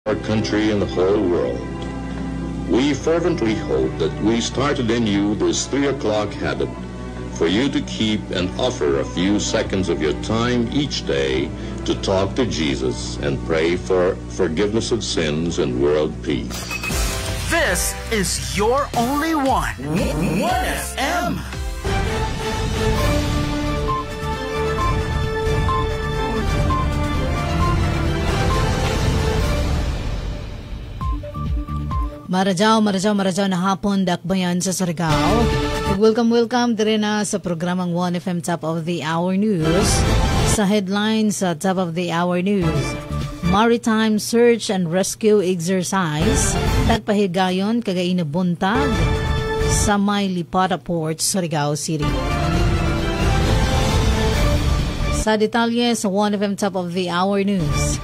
our country and the whole world. We fervently hope that we started in you this 3 o'clock habit for you to keep and offer a few seconds of your time each day to talk to Jesus and pray for forgiveness of sins and world peace. This is your only one. 1FM. Marajaw na hapon dakbayan sa Surigao. Welcome dire na sa programang 1FM Top of the Hour News. Sa headlines sa Top of the Hour News, Maritime Search and Rescue Exercise tagpahigayon kagaina buntag sa may Lipata Port, Surigao City. Sa detalye sa 1FM Top of the Hour News,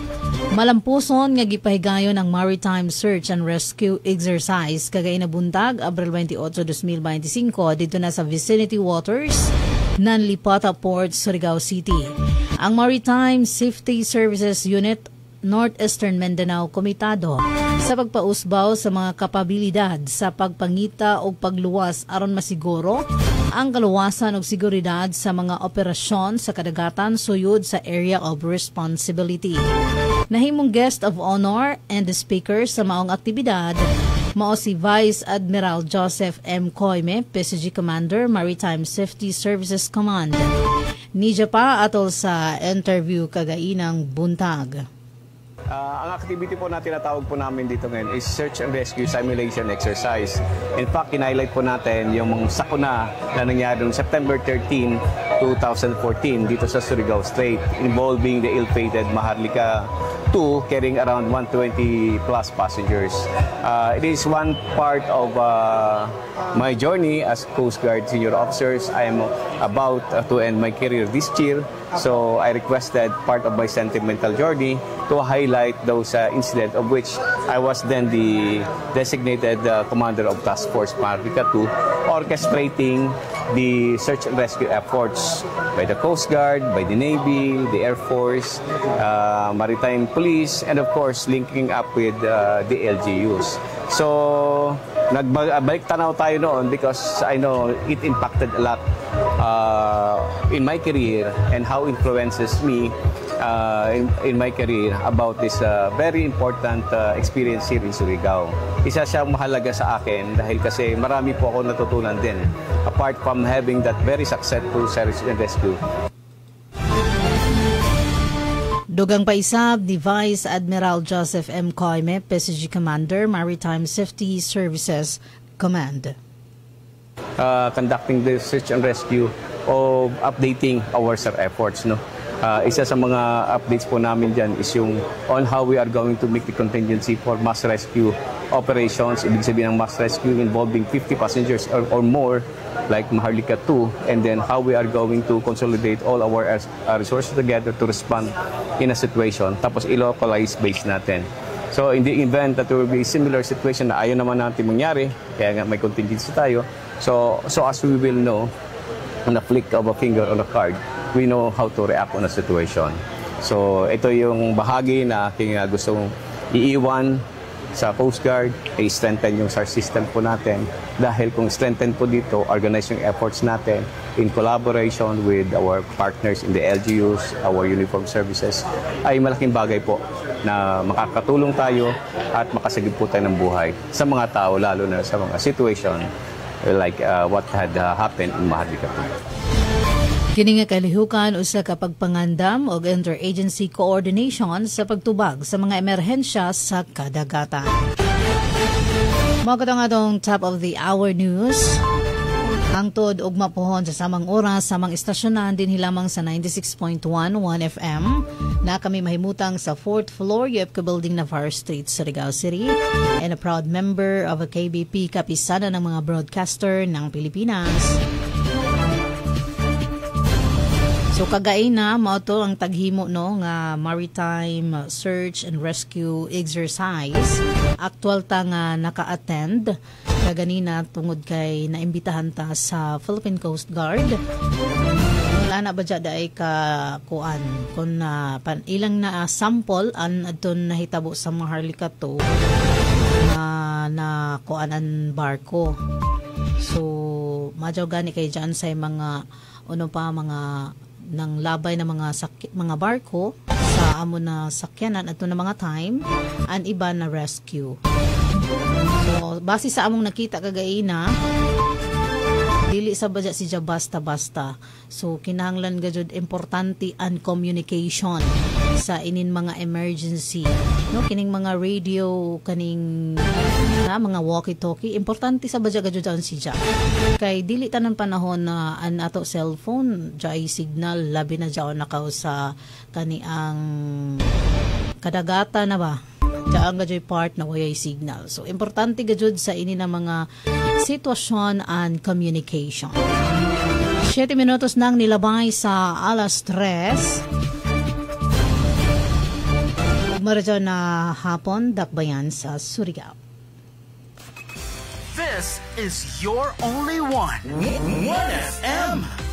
malampuson nga gipahigayon ang Maritime Search and Rescue Exercise kagaina buntag Abril 28, 2025 dito na sa vicinity waters ng Lipata Port, Surigao City. Ang Maritime Safety Services Unit Northeastern Mindanao komitado sa pagpausbaw sa mga kapabilidad sa pagpangita o pagluwas aron masiguro ang kaluwasan o seguridad sa mga operasyon sa kadagatan suyod sa area of responsibility. Nahimong guest of honor and the speaker sa maong aktibidad mao si Vice Admiral Joseph M. Coime, PCG Commander, Maritime Safety Services Command. Nidya pa atol sa interview kagainang buntag. Ang activity po na tinatawag po namin dito ngayon is Search and Rescue Simulation Exercise. In fact, kinailight po natin yung mga sakuna na nangyari noong September 13, 2014 dito sa Surigao Strait involving the ill-fated Maharlika 2 carrying around 120 plus passengers. It is one part of my journey as Coast Guard Senior Officers. I am about to end my career this year. So I requested part of my sentimental journey to highlight those incidents of which I was then the designated commander of Task Force Maharlika 2, orchestrating the search and rescue efforts by the Coast Guard, by the Navy, the Air Force, Maritime Police, and of course linking up with the LGUs. So nagbalik tanaw tayo noon because I know it impacted a lot in my career and how influences me in my career about this very important experience here in Surigao. Isa siyang mahalaga sa akin dahil kasi marami po ako natutunan din apart from having that very successful search and rescue. Dugang paisab ni Vice Admiral Joseph M. Coime, PCG Commander, Maritime Safety Services Command. Conducting the search and rescue of updating our efforts. No? Isa sa mga updates po namin dyan is yung on how we are going to make the contingency for mass rescue operations. Ibig sabihin ng mass rescue involving 50 passengers or more like Maharlika 2, and then how we are going to consolidate all our resources together to respond in a situation, tapos i-localize base natin. So in the event that there will be a similar situation na ayaw naman natin mangyari, kaya nga may contingency tayo, so as we will know, on a flick of a finger on a card, we know how to react on a situation. So ito yung bahagi na aking gustong iiwan sa Coast Guard, i-strengthen yung SAR system po natin. Dahil kung strengthen po dito, organize yung efforts natin in collaboration with our partners in the LGUs, our uniform services, ay malaking bagay po na makakatulong tayo at makasagip po tayo ng buhay sa mga tao, lalo na sa mga situation like what had happened in Maharlika. Kini nga kalihukan usa ka pagpangandam og interagency coordination sa pagtubag sa mga emerhensya sa kadagatan. Mao katong atong top of the hour news. Hangtod og mapuhon sa samang oras samang istasyonan din hilamang sa 96.1 1FM na kami mahimutang sa 4th floor UFK Building, Navarro Street, Surigao City, and a proud member of a KBP, kapisada ng mga broadcaster ng Pilipinas. So kagain na mao to ang taghimo no nga Maritime Search and Rescue Exercise. Actual ta nga naka-attend kaganina tungod kay naimbitahan ta sa Philippine Coast Guard Wala na ba dyan ay kuan kung ilang na sample an adton nahitabo sa mga harlikato na kuanan barko. So madyaw gani kay dyan sa mga mga nang labay na mga barko sa amo na sakyanan adto na mga time an iba na rescue. So base sa among nakita kagaina, dili sa badya siya basta-basta. So kinahanglan gajud importante ang communication sa inin mga emergency, no, kining mga radio, kaning mga walkie-talkie, importante sa badya gajud ang siya. Kay dili tanan panahon na an ato cellphone jay signal, labi na jaw nakaw sa kaniang kadagata na ba. Diyan gajoy part na wayay signal. So importante gajud sa ini na mga sitwasyon and communication. 7 minutos nang nilabay sa alas 3. Maradyo na hapon, dakbayan sa Surigao. This is your only one. 1FM.